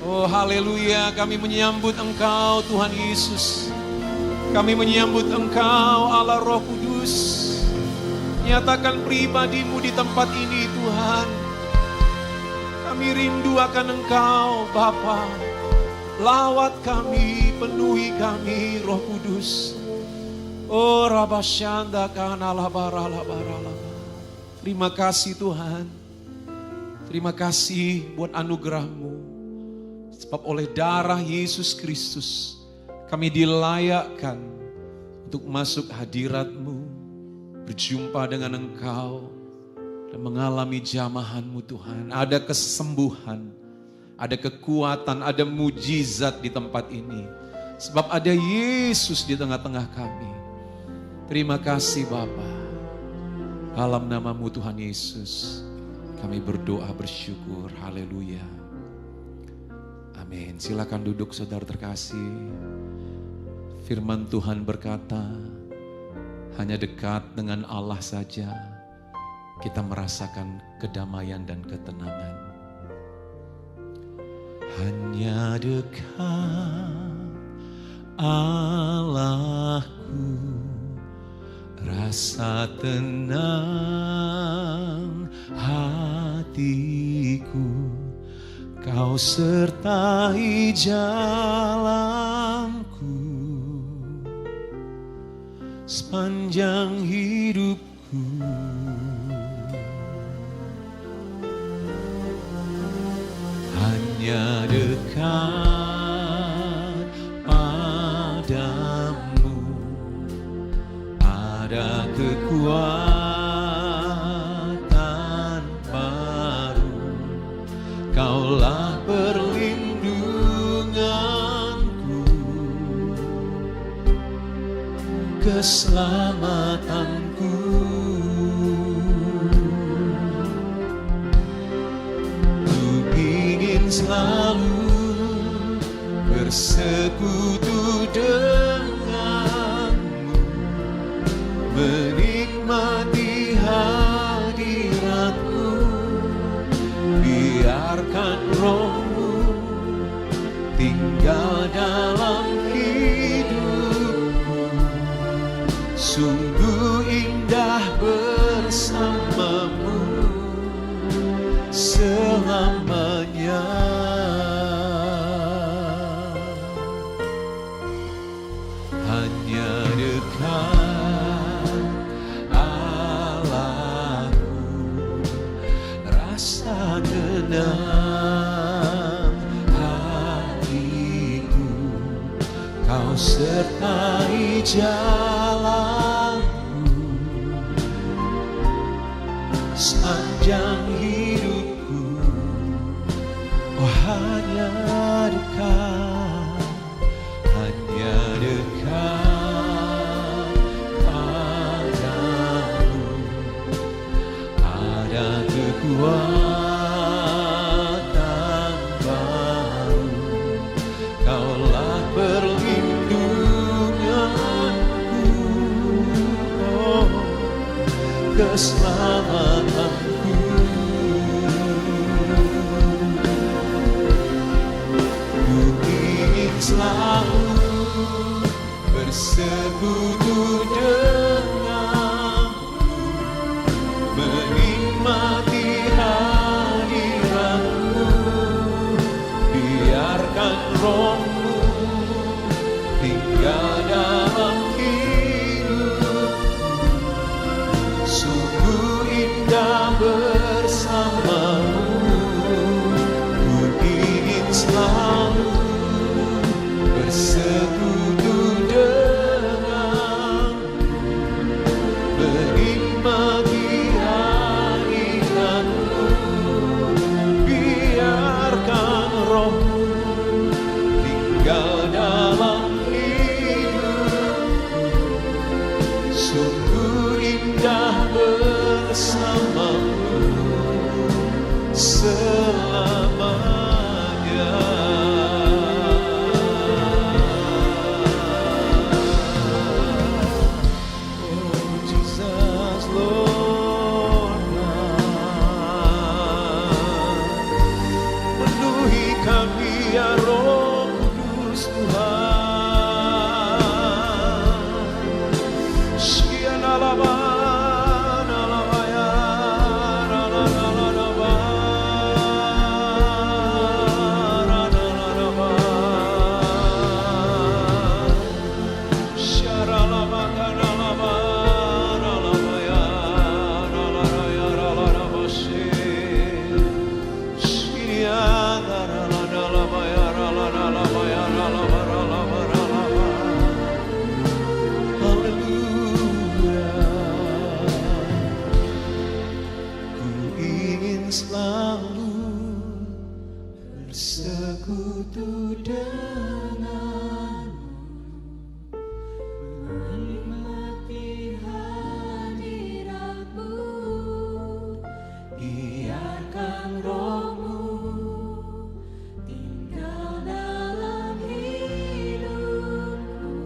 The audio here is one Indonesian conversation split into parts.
Oh haleluya, kami menyambut Engkau Tuhan Yesus. Kami menyambut Engkau Allah Roh Kudus. Nyatakan pribadi-Mu di tempat ini Tuhan. Kami rindu akan Engkau Bapa. Lawat kami, penuhi kami Roh Kudus. Oh Rabasyanda kanalabaralabaralaba. Terima kasih Tuhan. Terima kasih buat anugerah-Mu. Sebab oleh darah Yesus Kristus kami dilayakkan untuk masuk hadirat-Mu, berjumpa dengan Engkau dan mengalami jamahan-Mu Tuhan. Ada kesembuhan, ada kekuatan, ada mujizat di tempat ini. Sebab ada Yesus di tengah-tengah kami. Terima kasih Bapa. Dalam nama-Mu Tuhan Yesus kami berdoa bersyukur. Haleluya. Amin. Silakan duduk saudara terkasih. Firman Tuhan berkata, hanya dekat dengan Allah saja kita merasakan kedamaian dan ketenangan. Hanya dekat Allahku, rasa tenang hatiku. Kau sertai jalanku sepanjang hidupku. Hanya dekat padamu ada kekuatan baru. Kaulah perlindunganku, keselamatanku. Ku ingin selalu bersekutu denganmu, menikmati hadiratmu. Biarkan Roh-Mu tinggal dalam hidupku. Sungguh indah bersamamu selamanya. Hanya dekat Allahku, rasa tenang hatiku. Kau sertai jalanku sepanjang hidupku. Oh hanya dekat, hanya dekat padamu ada kekuatan baru. Kaulah perlindunganku, oh, keselamatanku. Ku ingin selalu bersekutu denganmu, menikmati hadiratmu. Biarkan Roh-Mu tinggal dalam hidupku. Sungguh indah bersamamu. Ku ingin selalu bersekutu denganmu, menikmati hadiratmu. Biarkan Roh-Mu tinggal dalam hidupku. Sungguh indah bersamamu selamanya. Oh Jesus Lord, penuhi kami biar Roh Kudus Tuhan sekian alaman alamaya selalu bersekutu denganmu, menikmati hadiratmu, biarkan Roh-Mu tinggal dalam hidupku,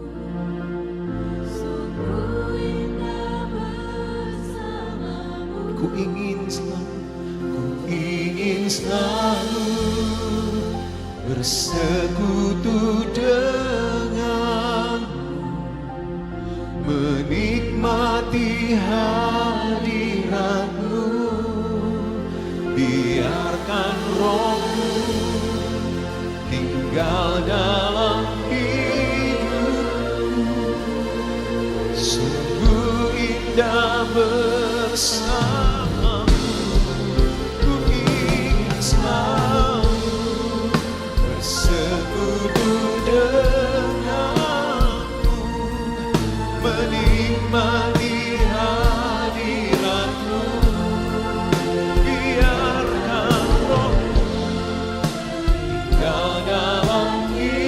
sungguh indah bersamamu. Ku ingin selalu bersekutu denganmu, menikmati hadiratmu, biarkan Roh-Mu tinggal dalam hidupku, sungguh indah bersama. Bersekutu denganmu, menikmati hadiratmu, biarkan Roh-Mu tinggal dalam hidupku,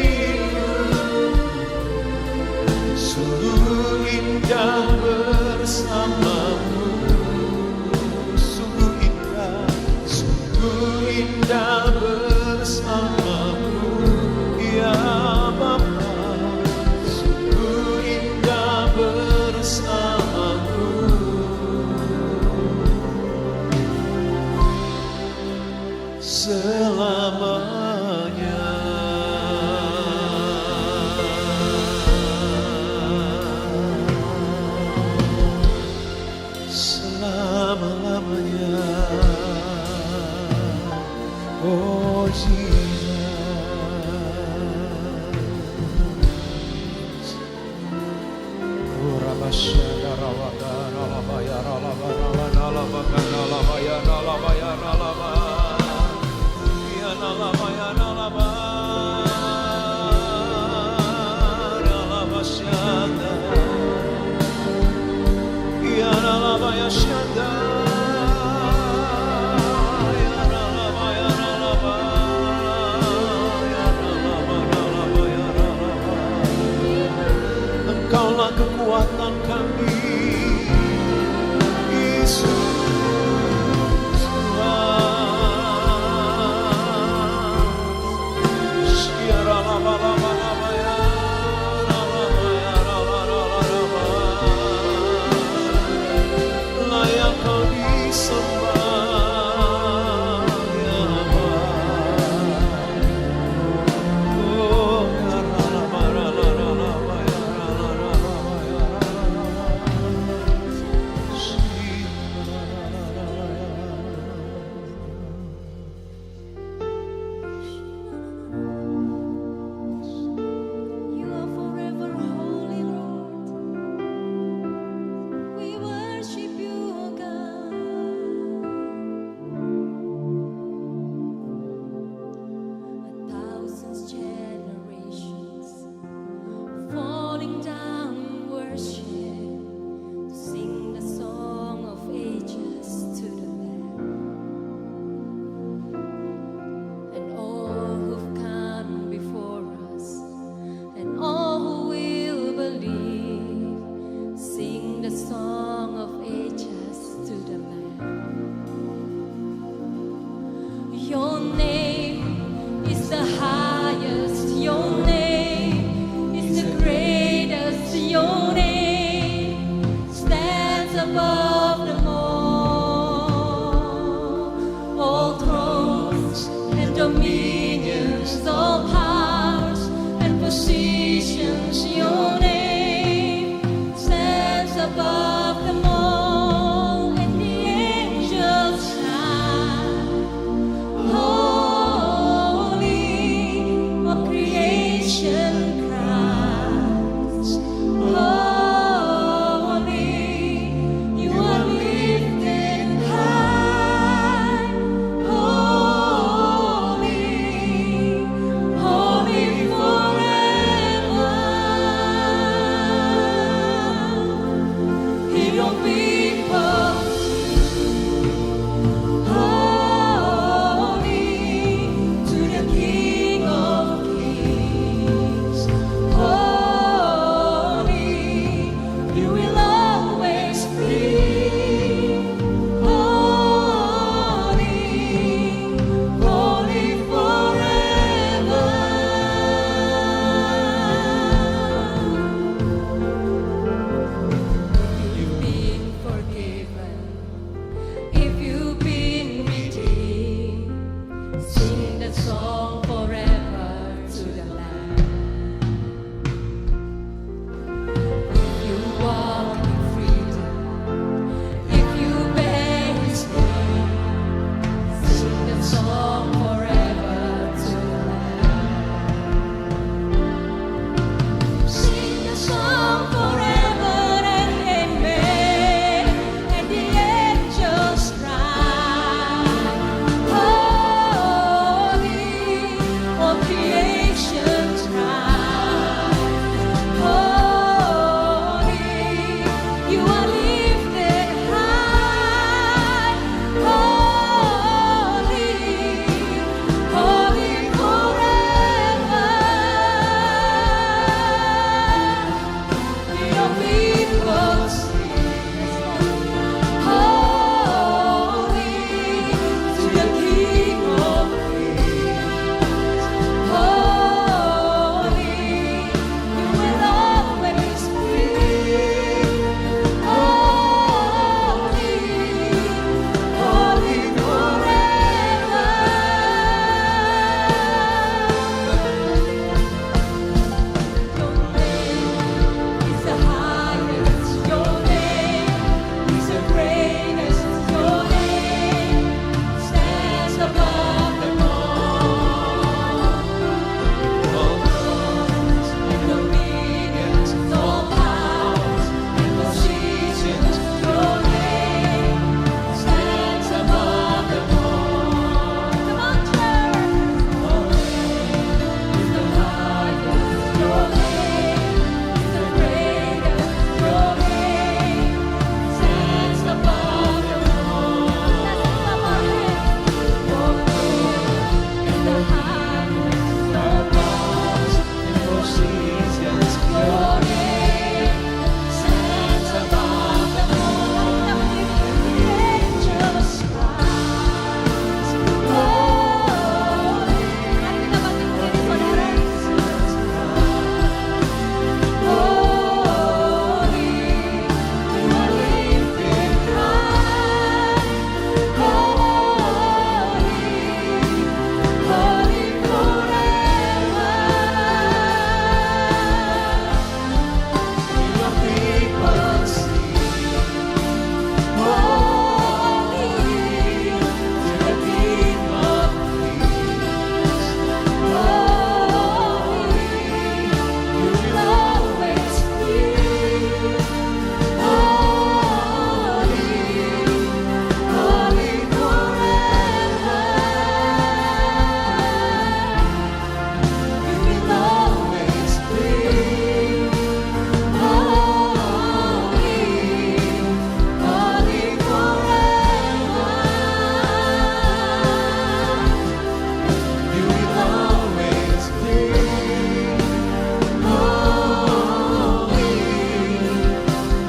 creation's cry. Holy, you are lifted high. Holy, holy forever. Your people sing, holy to the King of Kings. Holy, you will always be. Holy, holy forever. Your name is the highest. Your name is the greatest. Your name stands above them all. All thrones and dominions, all powers and positions. Your name stands above them all. Come on, church. Your name is the highest. Your name is the greatest. Your name stands above them all. Let's lift up our hands. Your throne is the highest. All powers and positions. Your name stands above them all. And we the angels rise. Holy. Mari kita bangkit berdiri, saudara. Holy, you are lifted high. Holy, holy forever. Your people sing, holy to the King of Kings. Holy, you will always be. Holy, holy forever. You will always be. Holy, holy forever. You will always be. Holy,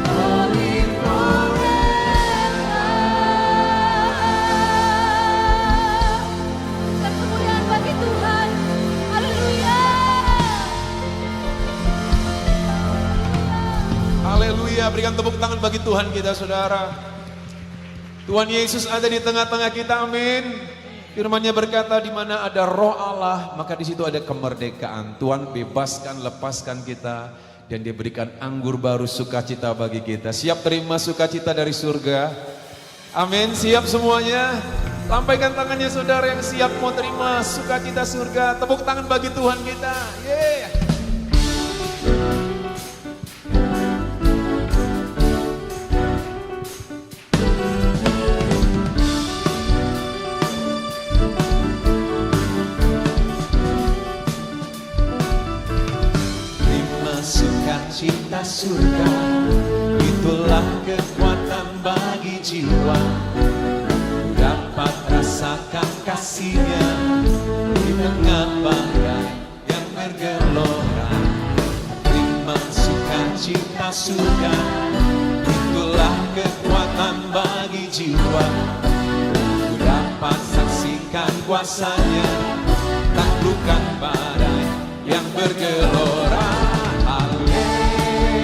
holy forever. Dan kemuliaan bagi Tuhan. Haleluya. Haleluya, berikan tepuk tangan bagi Tuhan kita, saudara. Tuhan Yesus ada di tengah-tengah kita, amin. Firman-Nya berkata, di mana ada roh Allah, maka di situ ada kemerdekaan. Tuhan bebaskan, lepaskan kita, dan Dia berikan anggur baru sukacita bagi kita. Siap terima sukacita dari surga? Amin, siap semuanya? Lambaikan tangannya saudara yang siap mau terima sukacita surga. Tepuk tangan bagi Tuhan kita. Yeah. Terima sukacita surga, itulah kekuatan bagi jiwa. Dapat rasakan kasih-Nya di tengah badai yang bergelora. Terima sukacita surga, itulah kekuatan bagi jiwa. Ku dapat saksikan kuasa-Nya, taklukkan badai yang bergelora. Haleluya,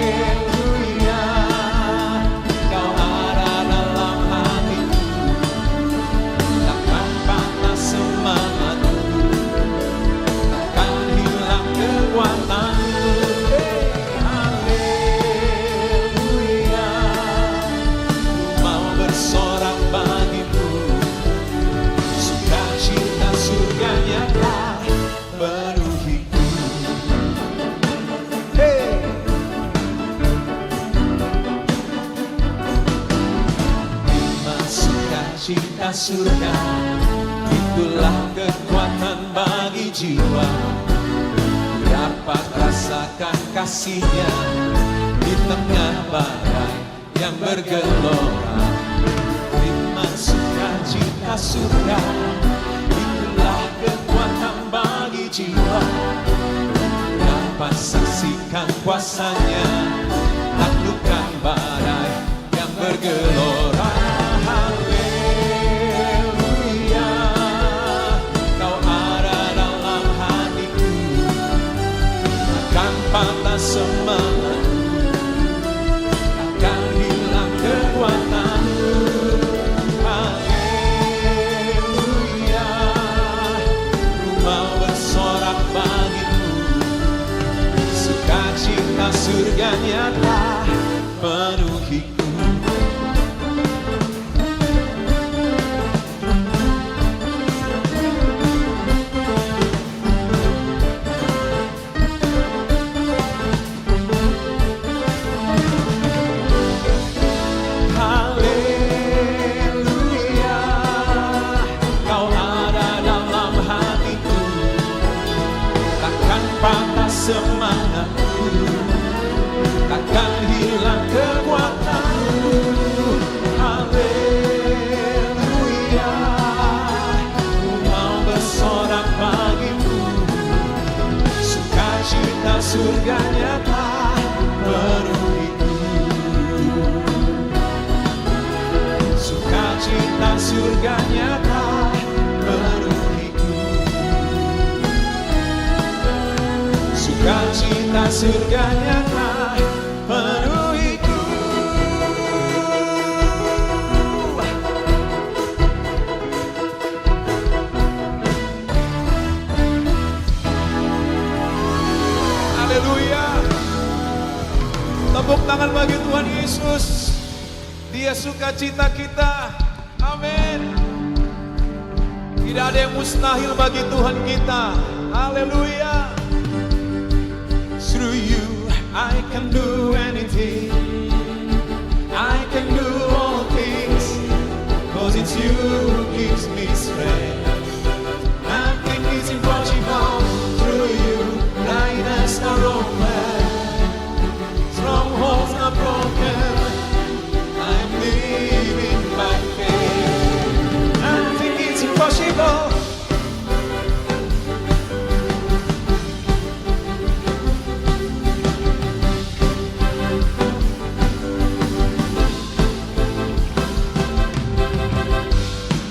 Kau ada dalam hatiku, takkan patah semangatku, takkan hilang kekuatanku. Haleluya, ku mau bersorak bagimu, sukacita surga-Nya telah penuhiku. Cinta surga, itulah kekuatan bagi jiwa, dapat rasakan kasih-Nya di tengah badai yang bergelora. Firman sukacita surga, itulah kekuatan bagi jiwa, dapat saksikan kuasa-Nya, taklukkan badai yang bergelora. Haleluya, Kau ada dalam hatiku, takkan patah semangatku, takkan hilang kekuatanku. Haleluya, Ku mau bersorak bagimu, sukacita surga nyata penuhiku. Haleluya, Kau ada dalam hatiku, takkan patah semangatku, takkan hilang kekuatanku. Haleluya, Ku mau bersorak bagimu, sukacita surga nyata penuhiku. Sukacita surga nyata penuhiku. Sukacita surga nyata penuhiku. Haleluya. Tepuk tangan bagi Tuhan Yesus. Dia sukacita kita. Amin. Tidak ada yang mustahil bagi Tuhan kita. Haleluya. Through you I can do anything, I can do all things, 'cause it's you who gives me strength. Nothing is impossible. Through you blindness are open, strongholds are broken. I'm living by faith. Nothing is impossible.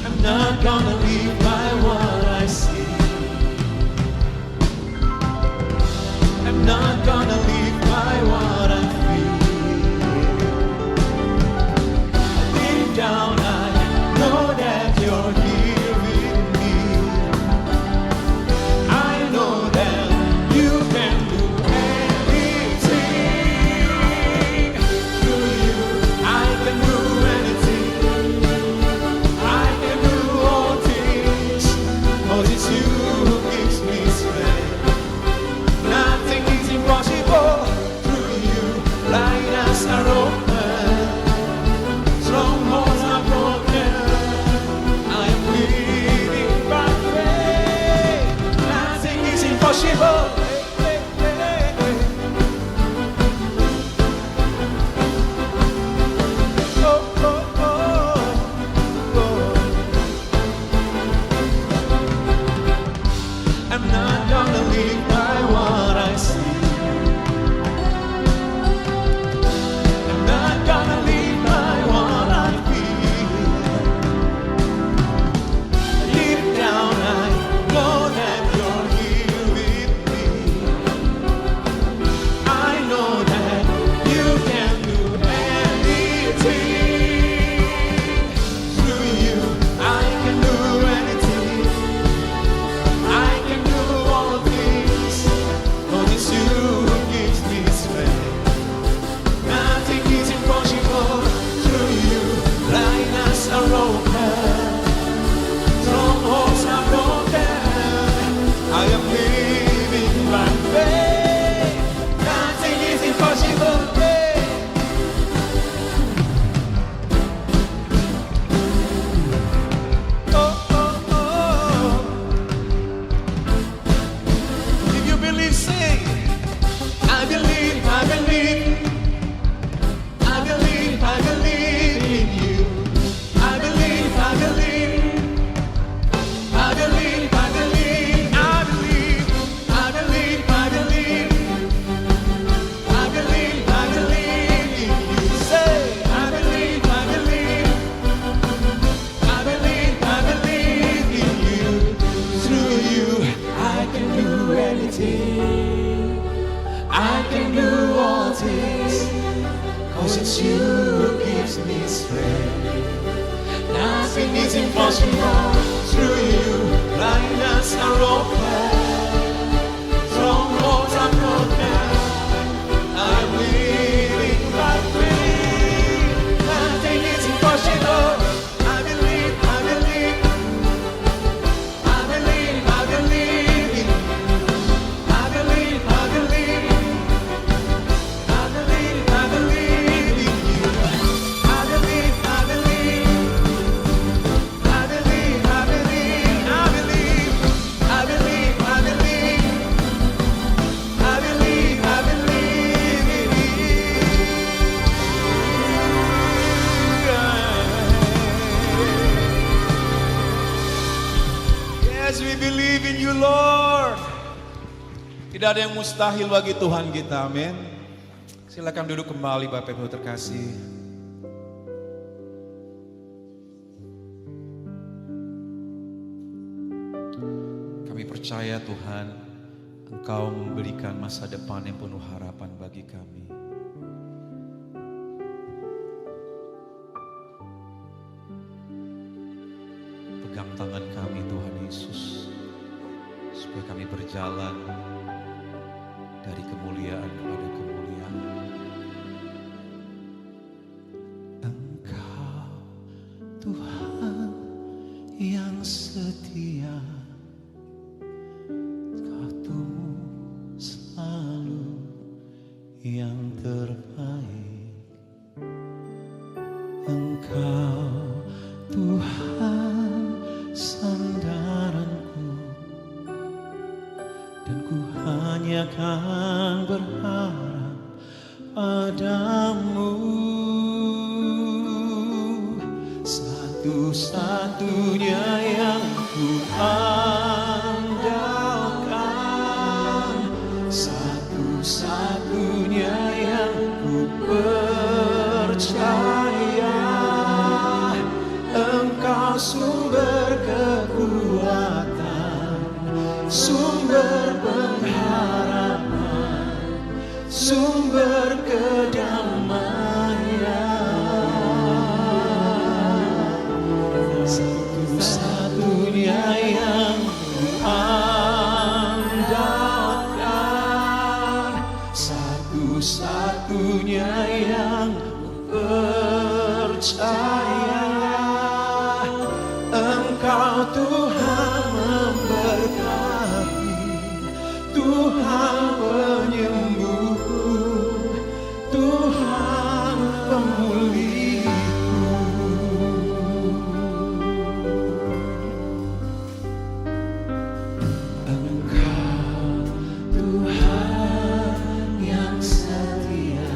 I'm not gonna live by what I see. I'm not gonna live by what I feel. Deep down I know that you're here with me. I know that you can do anything. Through you I can do anything, I can do all things, 'cause it's you who gives me strength. Nothing is impossible. Through you blindness are open, strongholds are broken. I am living by faith. Nothing is impossible. Oh, oh, oh, oh. I'm not gonna live by what I see. I'm not gonna live by what I feel. Deep down I know that you're here with me. I know that you can do anything. Through you I can do anything, I can do all things, everything. I can do all things, 'cause it's you who gives me strength. Nothing is impossible through you. Blindness are open, strongholds are broken. I'm living by faith. Nothing is impossible. I believe, I believe, I believe, I believe, I believe, I believe, I believe, I believe in you. I believe, I believe, I believe, I believe, I believe, I believe, I believe, I believe, I believe in you. Yes, we believe in you, Lord. Tidak ada yang mustahil bagi Tuhan kita, amin. Silakan duduk kembali Bapak Ibu terkasih. Kami percaya Tuhan, Engkau memberikan masa depan yang penuh harapan bagi kami. Pegang tangan kami Tuhan Yesus, supaya kami berjalan dari kemuliaan kepada kemuliaan. Engkau Tuhan yang setia, Kau tumbuh selalu yang terbaik. Engkau Tuhan sandaranku, dan ku hanya kan berharap padamu. Satu-satunya yang ku andalkan, satu-satunya yang ku percaya. Engkau sumber kekuatan, sumber pengharapan, sumber kedamaian. Satu-satunya yang ku andalkan, satu-satunya yang ku percaya. Engkau Tuhan memberkati, Tuhan penyembuhku, Tuhan pemulihku. Engkau Tuhan yang setia,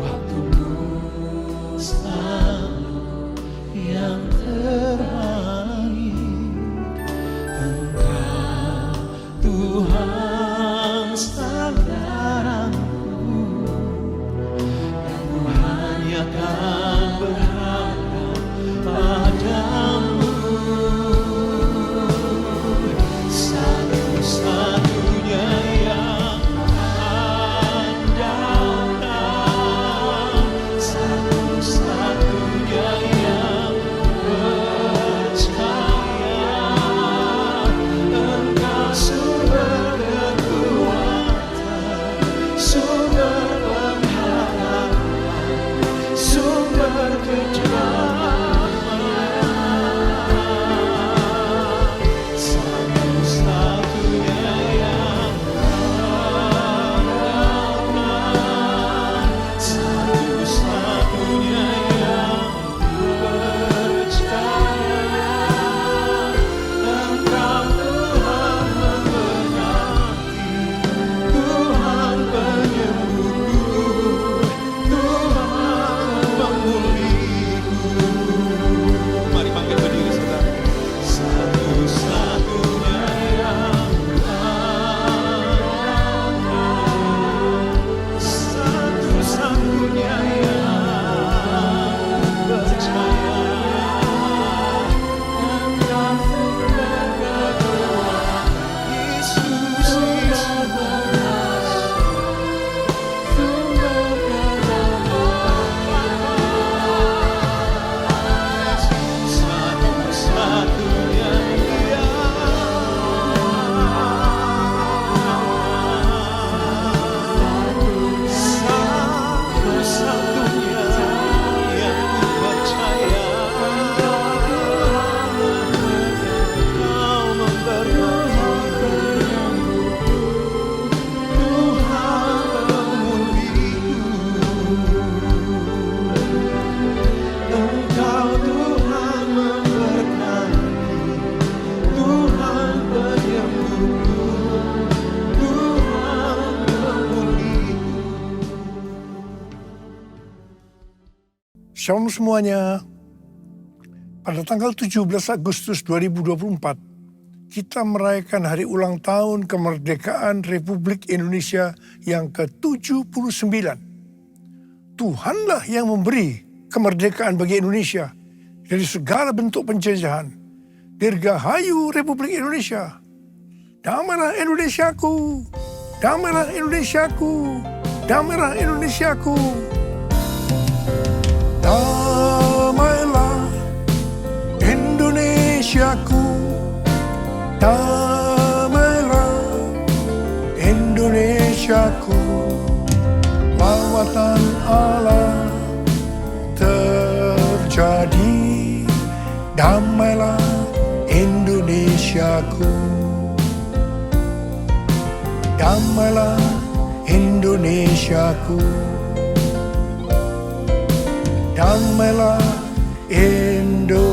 waktumu selalu yang terbaik. Engkau Tuhan Shalom semuanya. Pada tanggal 17 Agustus 2024, kita merayakan hari ulang tahun kemerdekaan Republik Indonesia yang ke-79. Tuhanlah yang memberi kemerdekaan bagi Indonesia dari segala bentuk penjajahan. Dirgahayu Republik Indonesia. Damailah Indonesiaku, damailah Indonesiaku, damailah Indonesiaku. Damailah Indonesiaku, damailah Indonesiaku. Lawatan Allah terjadi, damailah Indonesiaku, damailah Indonesiaku, damailah Indonesia.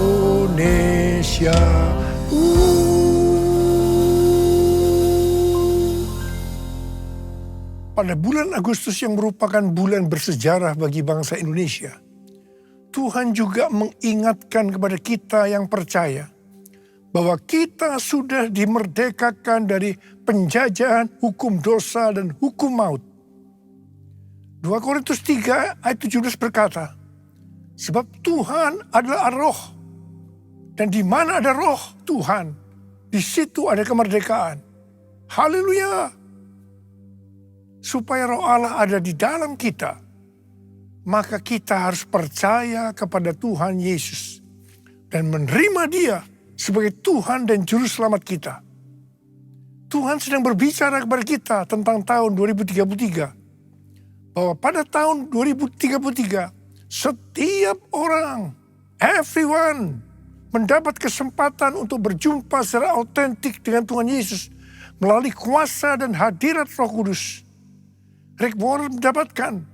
Pada bulan Agustus yang merupakan bulan bersejarah bagi bangsa Indonesia, Tuhan juga mengingatkan kepada kita yang percaya bahwa kita sudah dimerdekakan dari penjajahan hukum dosa dan hukum maut. 2 Korintus 3 ayat 17 berkata, sebab Tuhan adalah roh, dan di mana ada roh Tuhan, di situ ada kemerdekaan. Haleluya! Supaya roh Allah ada di dalam kita, maka kita harus percaya kepada Tuhan Yesus dan menerima Dia sebagai Tuhan dan Juru Selamat kita. Tuhan sedang berbicara kepada kita tentang tahun 2033. Bahwa pada tahun 2033, setiap orang, everyone, mendapat kesempatan untuk berjumpa secara autentik dengan Tuhan Yesus melalui kuasa dan hadirat Roh Kudus. Rick Warren mendapatkan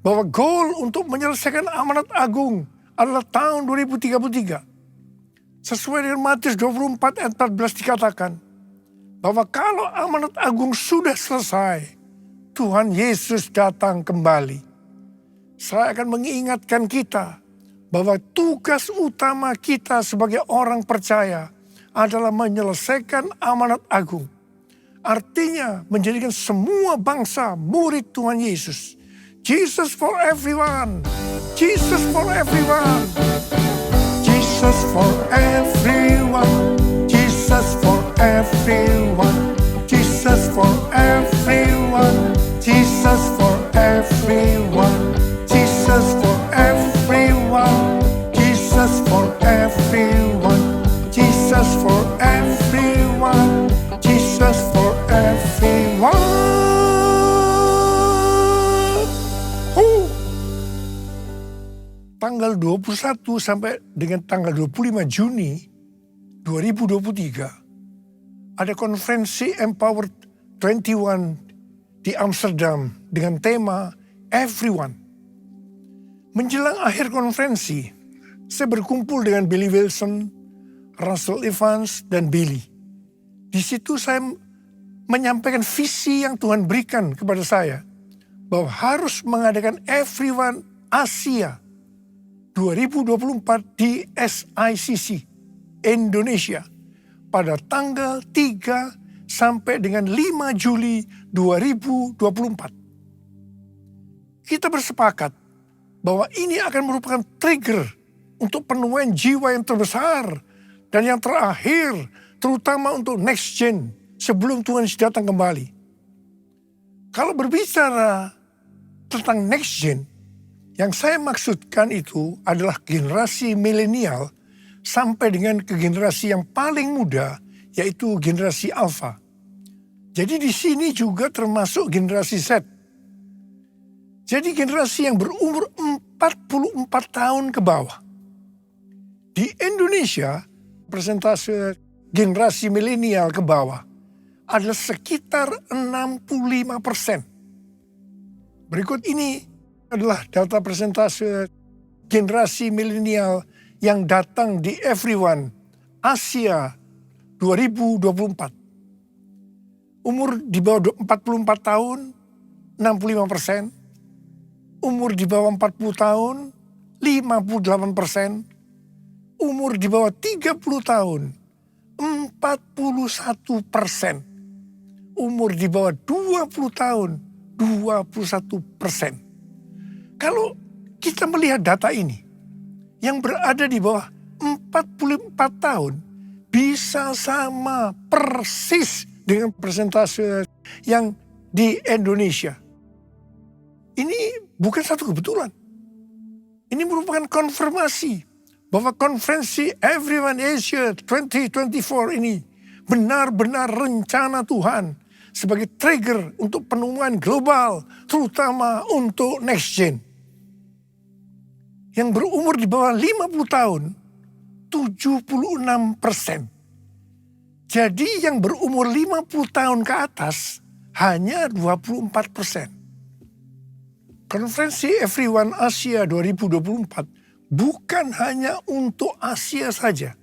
bahwa goal untuk menyelesaikan amanat agung adalah tahun 2033. Sesuai dengan Matius 24 ayat 14 dikatakan bahwa kalau amanat agung sudah selesai, Tuhan Yesus datang kembali. Saya akan mengingatkan kita bahwa tugas utama kita sebagai orang percaya adalah menyelesaikan amanat agung. Artinya menjadikan semua bangsa murid Tuhan Yesus. Jesus for everyone. Jesus for everyone. Jesus for everyone. Jesus for everyone. Jesus for everyone. Jesus for everyone. Jesus for everyone. Jesus for everyone. Jesus for everyone. Jesus for everyone. Tanggal 21 sampai dengan tanggal 25 Juni 2023 ada konferensi Empowered 21 di Amsterdam dengan tema Everyone. Menjelang akhir konferensi, saya berkumpul dengan Billy Wilson, Russell Evans, dan Billy. Di situ saya menyampaikan visi yang Tuhan berikan kepada saya bahwa harus mengadakan Everyone Asia 2024 di SICC Indonesia pada tanggal 3 sampai dengan 5 Juli 2024. Kita bersepakat bahwa ini akan merupakan trigger untuk penemuan jiwa yang terbesar dan yang terakhir, terutama untuk next gen sebelum Tuhan Yesus datang kembali. Kalau berbicara tentang next gen, yang saya maksudkan itu adalah generasi milenial sampai dengan ke generasi yang paling muda, yaitu generasi Alpha. Jadi di sini juga termasuk generasi Z. Jadi generasi yang berumur 44 tahun ke bawah. Di Indonesia, persentase generasi milenial ke bawah adalah sekitar 65%. Berikut ini adalah data persentase generasi milenial yang datang di Everyone Asia 2024. Umur di bawah 44 tahun, 65%. Umur di bawah 40 tahun, 58%. Umur di bawah 30 tahun 41%. Umur di bawah 20 tahun 21%. Kalau kita melihat data ini, yang berada di bawah 44 tahun bisa sama persis dengan persentase yang di Indonesia. Ini bukan satu kebetulan. Ini merupakan konfirmasi bahwa konferensi Everyone Asia 2024 ini benar-benar rencana Tuhan sebagai trigger untuk penemuan global, terutama untuk next gen. Yang berumur di bawah 50 tahun, 76%. Jadi yang berumur 50 tahun ke atas hanya 24%. Konferensi Everyone Asia 2024 bukan hanya untuk Asia saja,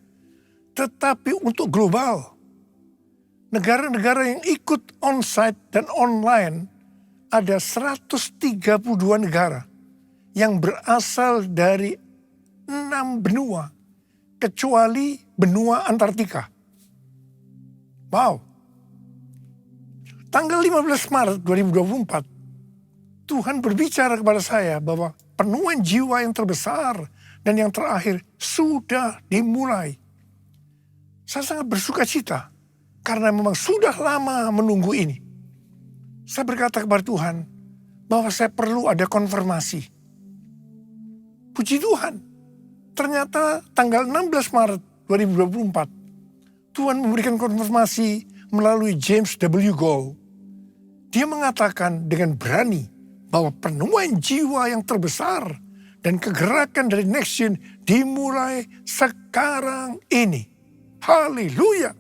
tetapi untuk global. Negara-negara yang ikut on-site dan online ada 132 negara yang berasal dari 6 benua, kecuali benua Antartika. Wow. Tanggal 15 Maret 2024, Tuhan berbicara kepada saya bahwa penemuan jiwa yang terbesar dan yang terakhir sudah dimulai. Saya sangat bersuka cita karena memang sudah lama menunggu ini. Saya berkata kepada Tuhan bahwa saya perlu ada konfirmasi. Puji Tuhan, ternyata tanggal 16 Maret 2024, Tuhan memberikan konfirmasi melalui James W. Goll. Dia mengatakan dengan berani bahwa penemuan jiwa yang terbesar dan kegerakan dari Next Gen dimulai sekarang ini. Haleluya!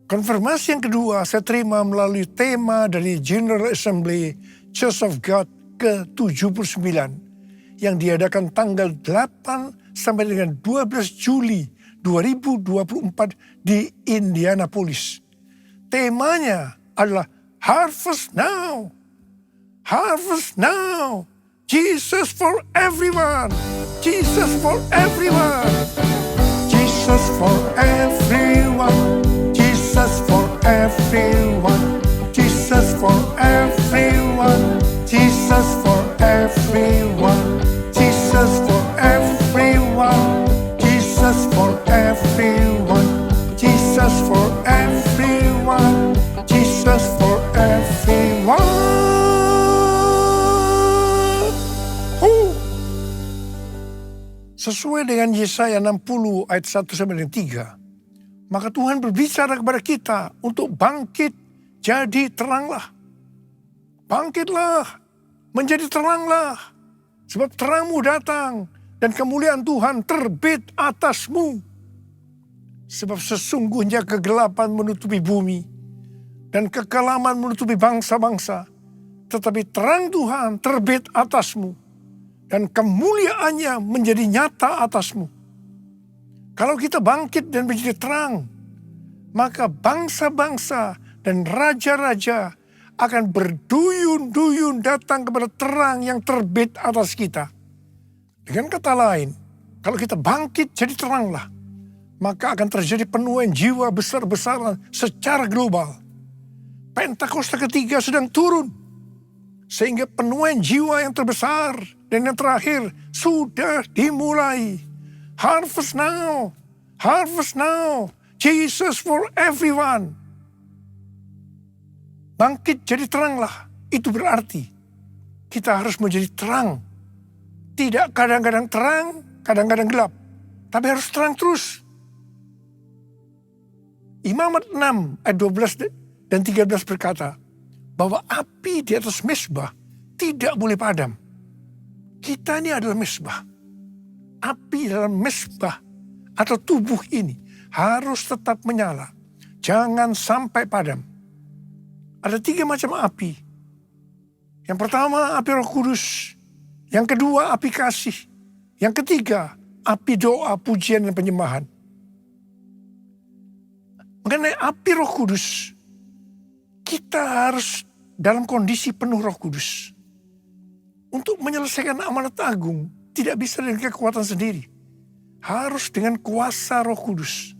Konfirmasi yang kedua saya terima melalui tema dari General Assembly Church of God ke-79 yang diadakan tanggal 8 sampai dengan 12 Juli 2024 di Indianapolis. Temanya adalah Harvest Now. Harvest Now. Jesus for everyone. Jesus for everyone. Jesus for everyone. Jesus for everyone. Jesus for everyone. Jesus for everyone. Jesus for everyone. Jesus for everyone. Jesus for everyone. Jesus for everyone. Sesuai dengan Yesaya 60 ayat 1 sampai 3. Maka Tuhan berbicara kepada kita untuk bangkit jadi teranglah. Bangkitlah, menjadi teranglah. Sebab terangmu datang dan kemuliaan Tuhan terbit atasmu. Sebab sesungguhnya kegelapan menutupi bumi dan kekelaman menutupi bangsa-bangsa. Tetapi terang Tuhan terbit atasmu dan kemuliaannya menjadi nyata atasmu. Kalau kita bangkit dan menjadi terang, maka bangsa-bangsa dan raja-raja akan berduyun-duyun datang kepada terang yang terbit atas kita. Dengan kata lain, kalau kita bangkit jadi teranglah, maka akan terjadi penuaian jiwa besar-besaran secara global. Pentakosta ketiga sedang turun, sehingga penuaian jiwa yang terbesar dan yang terakhir sudah dimulai. Harvest now, harvest now, Jesus for everyone. Bangkit jadi teranglah, itu berarti kita harus menjadi terang. Tidak kadang-kadang terang, kadang-kadang gelap, tapi harus terang terus. Imamat 6 ayat 12 dan 13 berkata bahwa api di atas mezbah tidak boleh padam. Kita ini adalah mezbah. Api dalam mezbah atau tubuh ini harus tetap menyala. Jangan sampai padam. Ada 3 macam api. Yang pertama api Roh Kudus. Yang kedua api kasih. Yang ketiga api doa, pujian dan penyembahan. Mengenai api Roh Kudus, kita harus dalam kondisi penuh Roh Kudus. Untuk menyelesaikan amanat agung, tidak bisa dengan kekuatan sendiri. Harus dengan kuasa Roh Kudus.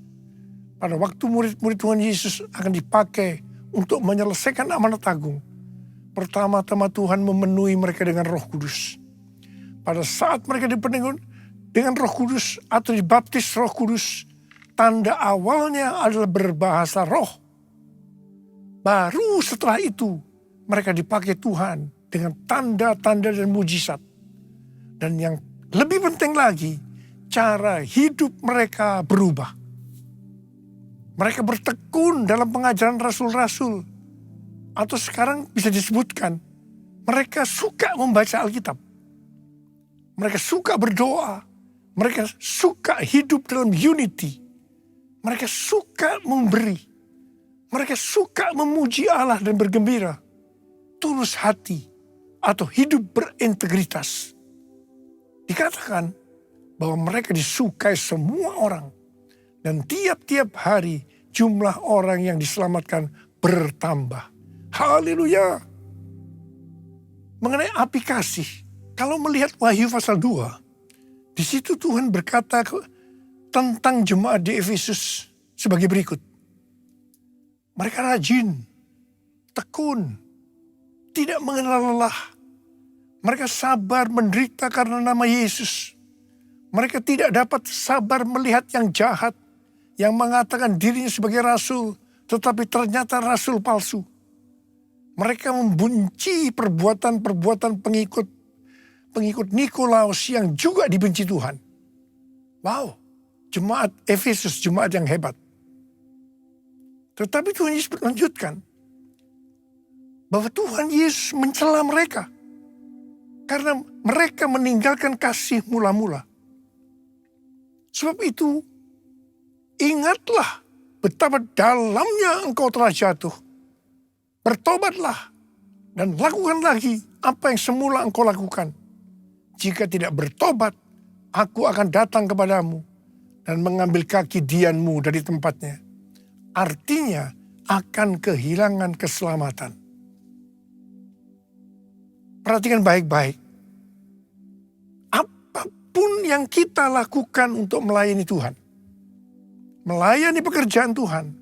Pada waktu murid-murid Tuhan Yesus akan dipakai untuk menyelesaikan amanat agung, pertama-tama Tuhan memenuhi mereka dengan Roh Kudus. Pada saat mereka dipenuhi dengan Roh Kudus atau dibaptis Roh Kudus, tanda awalnya adalah berbahasa roh. Baru setelah itu mereka dipakai Tuhan dengan tanda-tanda dan mujizat. Dan yang lebih penting lagi, cara hidup mereka berubah. Mereka bertekun dalam pengajaran rasul-rasul. Atau sekarang bisa disebutkan, mereka suka membaca Alkitab. Mereka suka berdoa. Mereka suka hidup dalam unity. Mereka suka memberi. Mereka suka memuji Allah dan bergembira. Tulus hati atau hidup berintegritas. Dikatakan bahwa mereka disukai semua orang. Dan tiap-tiap hari jumlah orang yang diselamatkan bertambah. Haleluya. Mengenai api kasih, kalau melihat Wahyu pasal 2, di situ Tuhan berkata tentang jemaat di Efesus sebagai berikut. Mereka rajin, tekun, tidak mengenal lelah. Mereka sabar menderita karena nama Yesus. Mereka tidak dapat sabar melihat yang jahat, yang mengatakan dirinya sebagai rasul, tetapi ternyata rasul palsu. Mereka membenci perbuatan-perbuatan pengikut Nikolaus yang juga dibenci Tuhan. Wow, jemaat Efesus, jemaat yang hebat. Tetapi Tuhan Yesus melanjutkan bahwa Tuhan Yesus mencela mereka karena mereka meninggalkan kasih mula-mula. Sebab itu, ingatlah betapa dalamnya engkau telah jatuh. Bertobatlah dan lakukan lagi apa yang semula engkau lakukan. Jika tidak bertobat, aku akan datang kepadamu dan mengambil kaki dianmu dari tempatnya. Artinya akan kehilangan keselamatan. Perhatikan baik-baik. Apapun yang kita lakukan untuk melayani Tuhan, melayani pekerjaan Tuhan,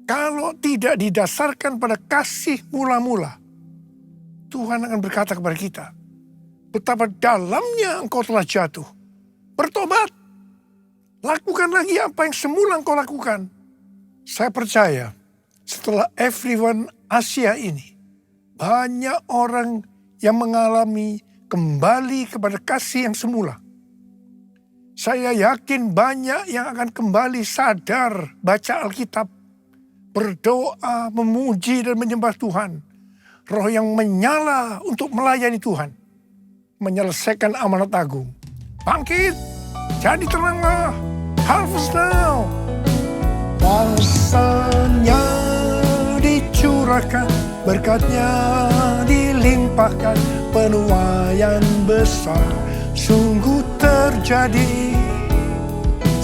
kalau tidak didasarkan pada kasih mula-mula, Tuhan akan berkata kepada kita, betapa dalamnya engkau telah jatuh. Bertobat. Lakukan lagi apa yang semula engkau lakukan. Saya percaya setelah Everyone Asia ini, banyak orang yang mengalami kembali kepada kasih yang semula. Saya yakin banyak yang akan kembali sadar baca Alkitab, berdoa, memuji dan menyembah Tuhan. Roh yang menyala untuk melayani Tuhan, menyelesaikan amanat agung. Bangkit, jadi teranglah, harvest now. Kuasanya dicurahkan, berkatnya dilimpahkan, penuaian besar sungguh terjadi.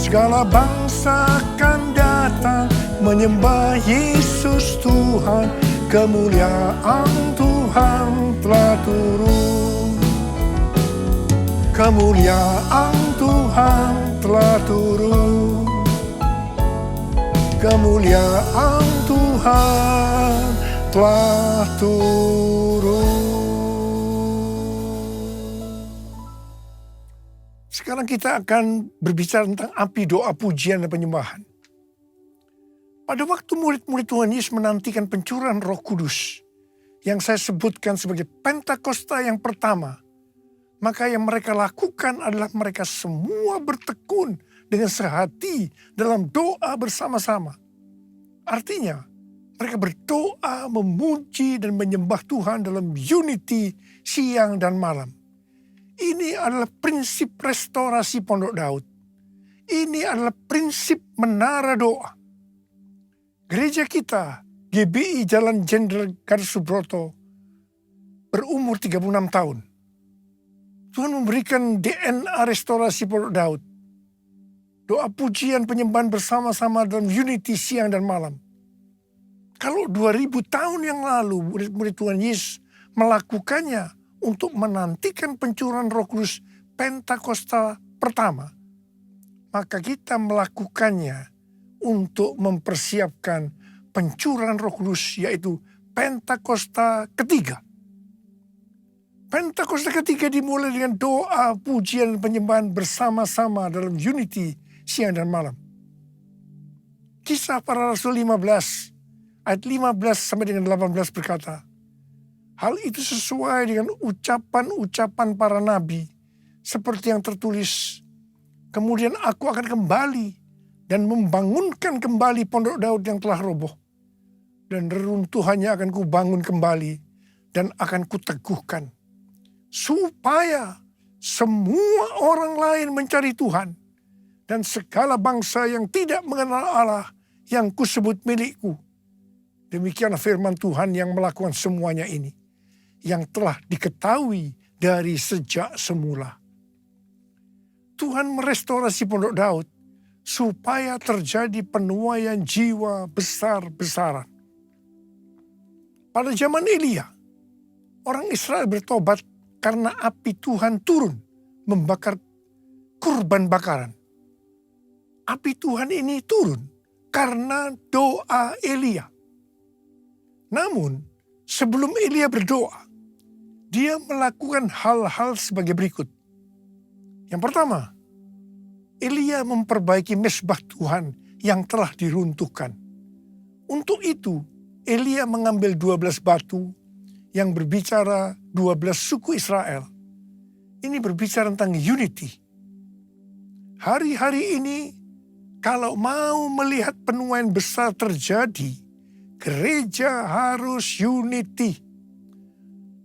Segala bangsa akan datang menyembah Yesus Tuhan, kemuliaan Tuhan telah turun. Kemuliaan Tuhan telah turun. Kemuliaan Tuhan telah turun. Sekarang kita akan berbicara tentang api doa, pujian, dan penyembahan. Pada waktu murid-murid Tuhan Yesus menantikan pencurahan Roh Kudus, yang saya sebutkan sebagai Pentakosta yang pertama, maka yang mereka lakukan adalah mereka semua bertekun dengan sehati dalam doa bersama-sama. Artinya, mereka berdoa, memuji, dan menyembah Tuhan dalam unity siang dan malam. Ini adalah prinsip restorasi Pondok Daud. Ini adalah prinsip menara doa. Gereja kita, GBI Jalan Jenderal Gatot Subroto, berumur 36 tahun. Tuhan memberikan DNA restorasi Pondok Daud. Doa pujian penyembahan bersama-sama dalam unity siang dan malam. Kalau 2000 tahun yang lalu murid-murid Tuhan Yesus melakukannya untuk menantikan pencurahan Roh Kudus Pentakosta pertama, maka kita melakukannya untuk mempersiapkan pencurahan Roh Kudus, yaitu Pentakosta ketiga. Pentakosta ketiga dimulai dengan doa, pujian, dan penyembahan bersama-sama dalam unity siang dan malam. Kisah Para Rasul 15, ayat 15 sampai dengan 18 berkata, hal itu sesuai dengan ucapan-ucapan para nabi, seperti yang tertulis, kemudian aku akan kembali dan membangunkan kembali pondok Daud yang telah roboh. Dan reruntuhannya akan kubangun kembali dan akan kuteguhkan. Supaya semua orang lain mencari Tuhan. Dan segala bangsa yang tidak mengenal Allah yang kusebut milikku. Demikianlah firman Tuhan yang melakukan semuanya ini. Yang telah diketahui dari sejak semula. Tuhan merestorasi pondok Daud supaya terjadi penuaian jiwa besar-besaran. Pada zaman Elia, orang Israel bertobat karena api Tuhan turun membakar kurban bakaran. Api Tuhan ini turun karena doa Elia. Namun, sebelum Elia berdoa, dia melakukan hal-hal sebagai berikut. Yang pertama, Elia memperbaiki mezbah Tuhan yang telah diruntuhkan. Untuk itu, Elia mengambil 12 batu yang berbicara 12 suku Israel. Ini berbicara tentang unity. Hari-hari ini, kalau mau melihat penuaian besar terjadi, gereja harus unity.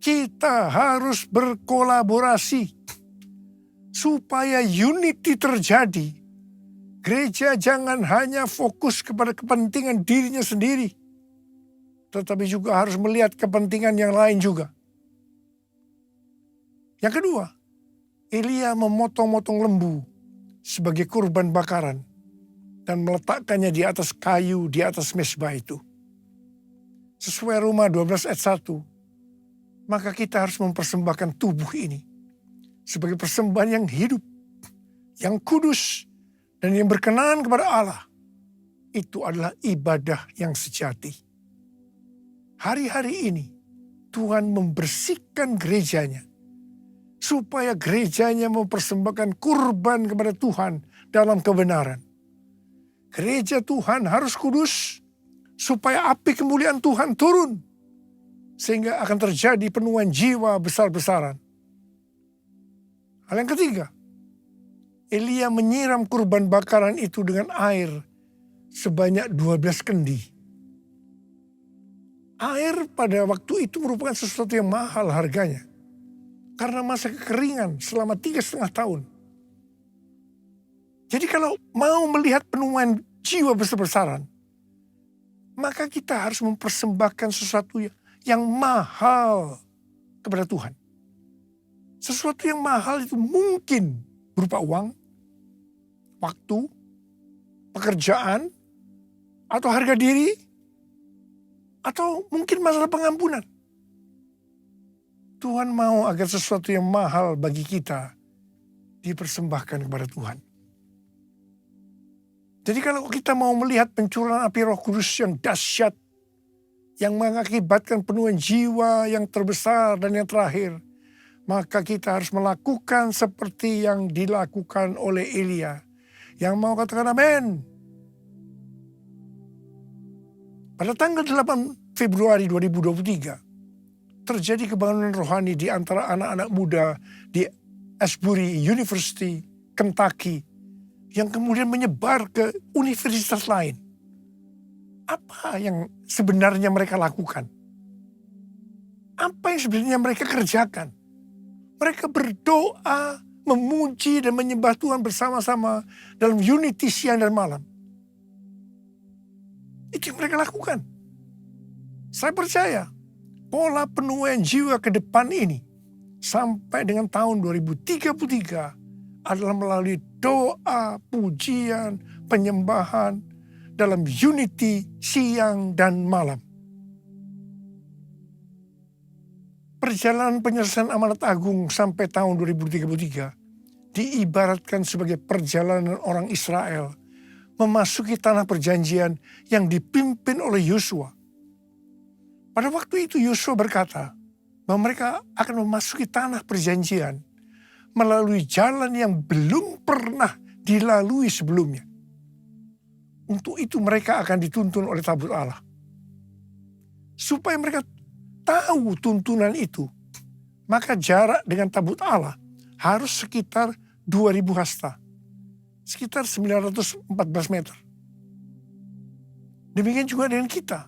Kita harus berkolaborasi. Supaya unity terjadi, gereja jangan hanya fokus kepada kepentingan dirinya sendiri, tetapi juga harus melihat kepentingan yang lain juga. Yang kedua, Elia memotong-motong lembu sebagai kurban bakaran dan meletakkannya di atas kayu di atas mezbah itu. Sesuai Roma 12 ayat 1, maka kita harus mempersembahkan tubuh ini sebagai persembahan yang hidup, yang kudus, dan yang berkenan kepada Allah. Itu adalah ibadah yang sejati. Hari-hari ini, Tuhan membersihkan gerejanya, supaya gerejanya mempersembahkan kurban kepada Tuhan dalam kebenaran. Gereja Tuhan harus kudus, supaya api kemuliaan Tuhan turun, sehingga akan terjadi penuaian jiwa besar-besaran. Hal yang ketiga, Elia menyiram kurban bakaran itu dengan air sebanyak 12 kendi. Air pada waktu itu merupakan sesuatu yang mahal harganya. Karena masa kekeringan selama 3,5 tahun. Jadi kalau mau melihat penuaian jiwa besar-besaran, maka kita harus mempersembahkan sesuatu yang mahal kepada Tuhan. Sesuatu yang mahal itu mungkin berupa uang, waktu, pekerjaan, atau harga diri, atau mungkin masalah pengampunan. Tuhan mau agar sesuatu yang mahal bagi kita dipersembahkan kepada Tuhan. Jadi kalau kita mau melihat pencurahan api Roh Kudus yang dahsyat, yang mengakibatkan penuaian jiwa yang terbesar dan yang terakhir, maka kita harus melakukan seperti yang dilakukan oleh Elia. Yang mau katakan amin. Pada tanggal 8 Februari 2023, terjadi kebangunan rohani di antara anak-anak muda di Asbury University, Kentucky, yang kemudian menyebar ke universitas lain. Apa yang sebenarnya mereka lakukan? Apa yang sebenarnya mereka kerjakan? Mereka berdoa, memuji dan menyembah Tuhan bersama-sama dalam unity siang dan malam. Itu yang mereka lakukan. Saya percaya pola penuaian jiwa ke depan ini sampai dengan tahun 2033 adalah melalui doa, pujian, penyembahan dalam unity siang dan malam. Perjalanan penyelesaian amanat agung sampai tahun 2033 diibaratkan sebagai perjalanan orang Israel memasuki tanah perjanjian yang dipimpin oleh Yosua. Pada waktu itu Yosua berkata bahwa mereka akan memasuki tanah perjanjian melalui jalan yang belum pernah dilalui sebelumnya. Untuk itu mereka akan dituntun oleh tabut Allah. Supaya mereka tahu tuntunan itu, maka jarak dengan tabut Allah harus sekitar 2000 hasta. Sekitar 914 meter. Demikian juga dengan kita.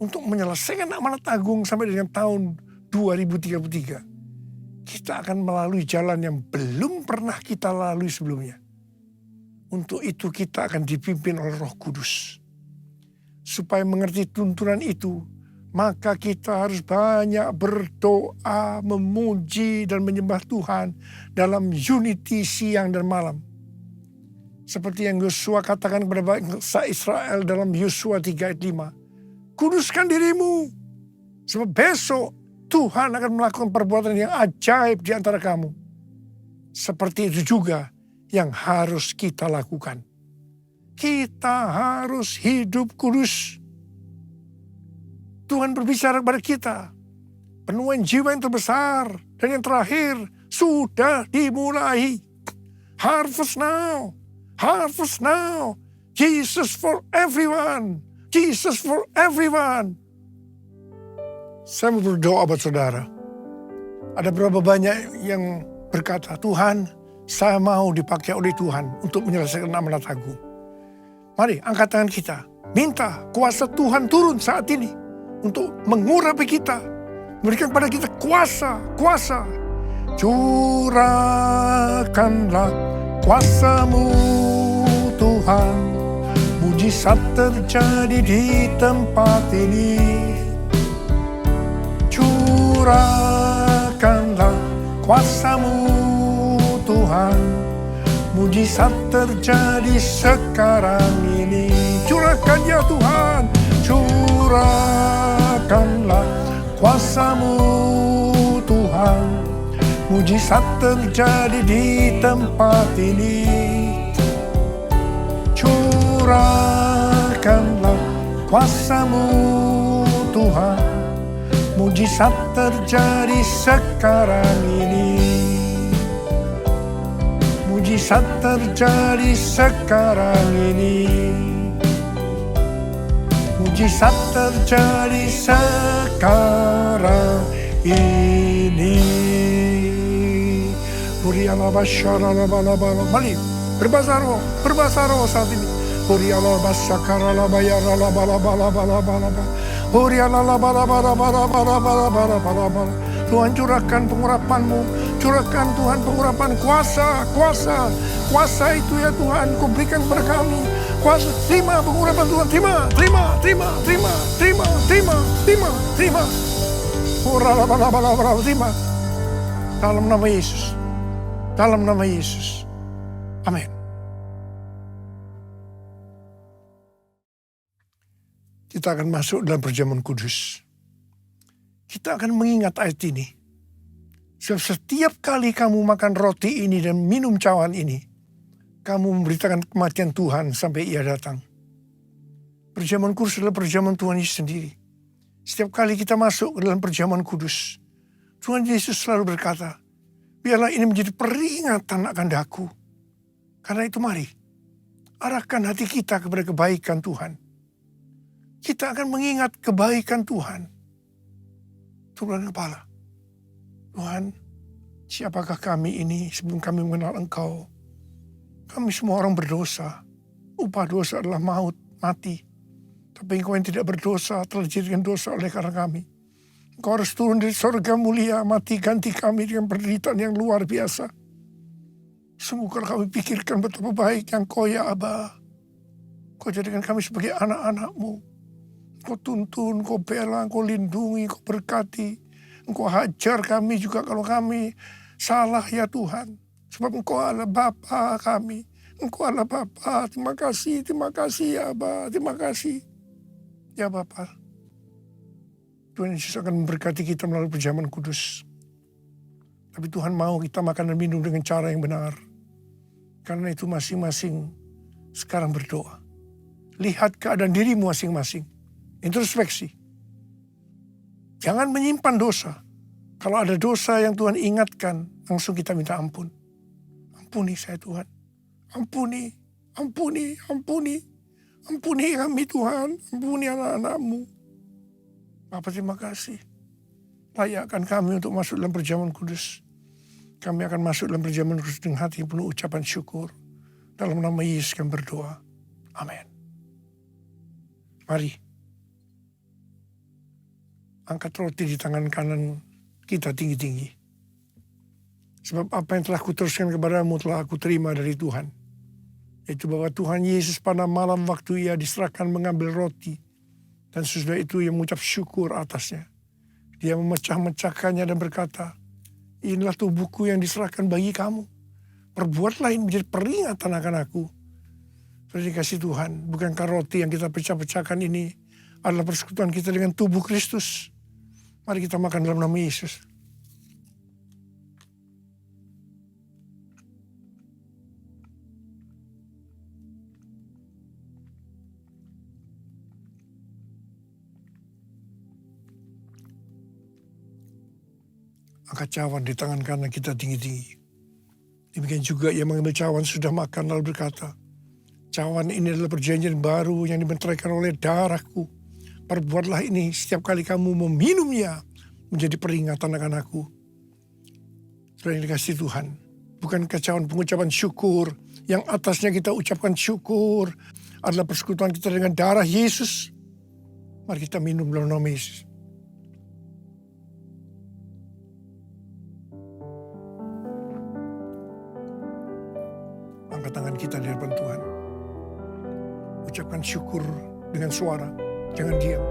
Untuk menyelesaikan amanat agung sampai dengan tahun 2033. Kita akan melalui jalan yang belum pernah kita lalui sebelumnya. Untuk itu kita akan dipimpin oleh Roh Kudus. Supaya mengerti tuntunan itu, maka kita harus banyak berdoa, memuji dan menyembah Tuhan dalam unity siang dan malam. Seperti yang Yosua katakan kepada bangsa Israel dalam Yosua 3 ayat 5. Kuduskan dirimu, sebab besok Tuhan akan melakukan perbuatan yang ajaib di antara kamu. Seperti itu juga yang harus kita lakukan. Kita harus hidup kudus. Tuhan berbicara kepada kita. Penuaian jiwa yang terbesar dan yang terakhir sudah dimulai. Harvest now. Harvest now. Jesus for everyone. Jesus for everyone. Saya mau berdoa buat saudara. Ada berapa banyak yang berkata, Tuhan, saya mau dipakai oleh Tuhan untuk menyelesaikan amanat agung. Mari angkat tangan kita. Minta kuasa Tuhan turun saat ini untuk mengurapi kita. Memberikan kepada kita kuasa. Curahkanlah kuasa-Mu Tuhan. Mujizat terjadi di tempat ini. Curahkanlah kuasa-Mu Tuhan. Mujizat terjadi sekarang ini. Curahkan ya Tuhan. Curahkanlah kuasa-Mu Tuhan. Mujizat terjadi di tempat ini. Curahkanlah kuasa-Mu Tuhan. Mujizat terjadi sekarang ini. Mujizat terjadi sekarang ini. Mujizat terjadi sekarang ini. Mari berbahasa roh saat ini. Tuhan curahkan pengurapan-Mu. Curahkan Tuhan pengurapan kuasa itu ya Tuhan, Kau berikan kepada kami. Kuasa, terima pengurapan Tuhan, terima. Terima. Dalam nama Yesus. Dalam nama Yesus. Amin. Kita akan masuk dalam perjamuan kudus. Kita akan mengingat ayat ini. Sebab setiap kali kamu makan roti ini dan minum cawan ini, kamu memberitakan kematian Tuhan sampai Ia datang. Perjamuan kudus adalah perjamuan Tuhan Yesus sendiri. Setiap kali kita masuk ke dalam perjamuan kudus, Tuhan Yesus selalu berkata, biarlah ini menjadi peringatan akan daku. Karena itu mari, arahkan hati kita kepada kebaikan Tuhan. Kita akan mengingat kebaikan Tuhan. Turunkan kepala. Tuhan, siapakah kami ini sebelum kami mengenal Engkau? Kami semua orang berdosa. Upah dosa adalah maut, mati. Tapi Engkau yang tidak berdosa telah dijadikan dosa oleh karena kami. Engkau harus turun dari surga mulia, mati ganti kami dengan penderitaan yang luar biasa. Sungguh kalau kami pikirkan betapa baik yang Kau ya Aba. Kau jadikan kami sebagai anak-anak-Mu. Kau tuntun, Kau bela, Kau lindungi, Kau berkati. Engkau hajar kami juga kalau kami salah ya Tuhan. Sebab Engkau adalah Bapa kami. Engkau adalah Bapa. Terima kasih ya Aba. Terima kasih. Ya Bapa. Tuhan Yesus akan memberkati kita melalui perjamuan kudus. Tapi Tuhan mau kita makan dan minum dengan cara yang benar. Karena itu masing-masing sekarang berdoa. Lihat keadaan dirimu masing-masing. Introspeksi. Jangan menyimpan dosa. Kalau ada dosa yang Tuhan ingatkan, langsung kita minta ampun. Ampuni saya Tuhan. Ampuni, ampuni, ampuni. Ampuni kami Tuhan. Ampuni anak-anak-Mu. Bapa terima kasih. Layakkan kami untuk masuk dalam perjamuan kudus. Kami akan masuk dalam perjamuan kudus dengan hati penuh ucapan syukur. Dalam nama Yesus kami berdoa. Amin. Mari. Angkat roti di tangan kanan kita tinggi-tinggi. Sebab apa yang telah kuteruskan kepadamu telah aku terima dari Tuhan. Yaitu bahwa Tuhan Yesus pada malam waktu ia diserahkan mengambil roti. Dan sesudah itu ia mengucap syukur atasnya. Dia memecah-mecahkannya dan berkata, inilah tubuhku yang diserahkan bagi kamu. Perbuatlah ini menjadi peringatan akan aku. Sudah dikasih Tuhan, bukankah roti yang kita pecah-pecahkan ini adalah persekutuan kita dengan tubuh Kristus. Mari kita makan dalam nama Yesus. Angkat cawan di tangan kanan kita tinggi-tinggi. Demikian juga ia mengambil cawan sudah makan lalu berkata, cawan ini adalah perjanjian baru yang dibenteraikan oleh darahku. Perbuatlah ini setiap kali kamu meminumnya menjadi peringatan akan aku. Sudah dikasih Tuhan. Bukan cawan pengucapan syukur. Yang atasnya kita ucapkan syukur. Adalah persekutuan kita dengan darah Yesus. Mari kita minum dalam nama Yesus. Angkat tangan kita di hadapan Tuhan. Ucapkan syukur dengan suara. Jangan diam.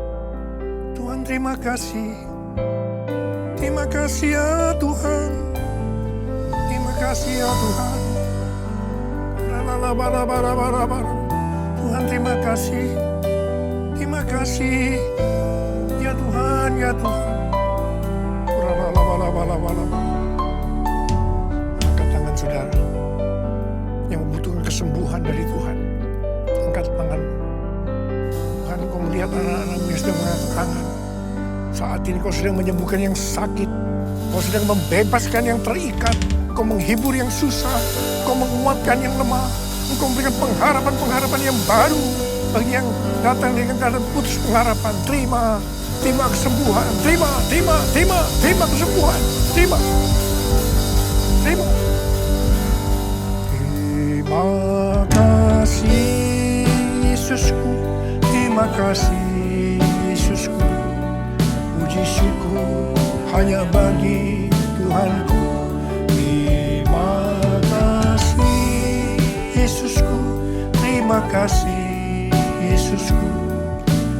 Tuhan terima kasih. Terima kasih ya Tuhan. Terima kasih ya Tuhan. Tuhan terima kasih. Terima kasih. Ya Tuhan, ya Tuhan. Angkat tangan saudara. Yang membutuhkan kesembuhan dari Tuhan. Angkat tangan. Tuhan, kau melihat anak-anakmu yang sedang mengangkat tangan. Saat ini kau sedang menyembuhkan yang sakit. Kau sedang membebaskan yang terikat. Kau menghibur yang susah. Kau menguatkan yang lemah. Engkau memberikan pengharapan-pengharapan yang baru. Bagi yang datang dengan keadaan putus pengharapan. Terima kesembuhan. Terima kesembuhan. Terima kasih Yesusku. Terima kasih Yesusku. Puji syukur hanya bagi Tuhanku. Terima kasih Yesusku. Terima kasih Yesusku.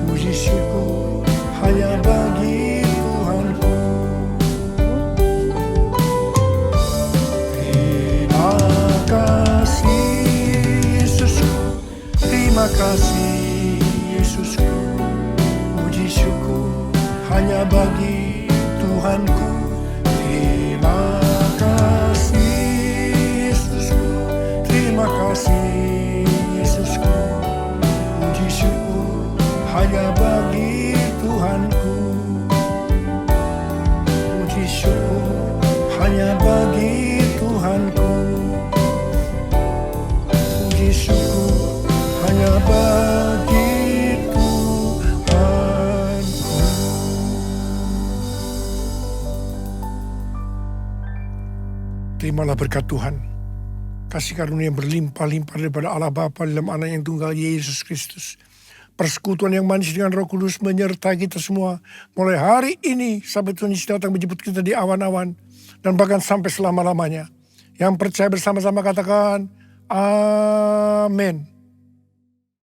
Puji syukur hanya bagi Tuhanku. Terima kasih Yesusku. Terima kasih Yesusku. Puji syukur hanya bagi Tuhanku. Terima kasih Yesusku. Terima kasih Yesusku. Puji syukur hanya bagi Tuhanku. Puji syukur hanya bagi Tuhanku. Puji syukur hanya bagi Tuhanku. Terimalah berkat Tuhan. Kasih karunia yang berlimpah-limpah daripada Allah Bapa dalam Anak yang tunggal Yesus Kristus. Persekutuan yang manis dengan Roh Kudus menyertai kita semua. Mulai hari ini sampai Tuhan Yesus datang menjemput kita di awan-awan. Dan bahkan sampai selama-lamanya. Yang percaya bersama-sama katakan, amin.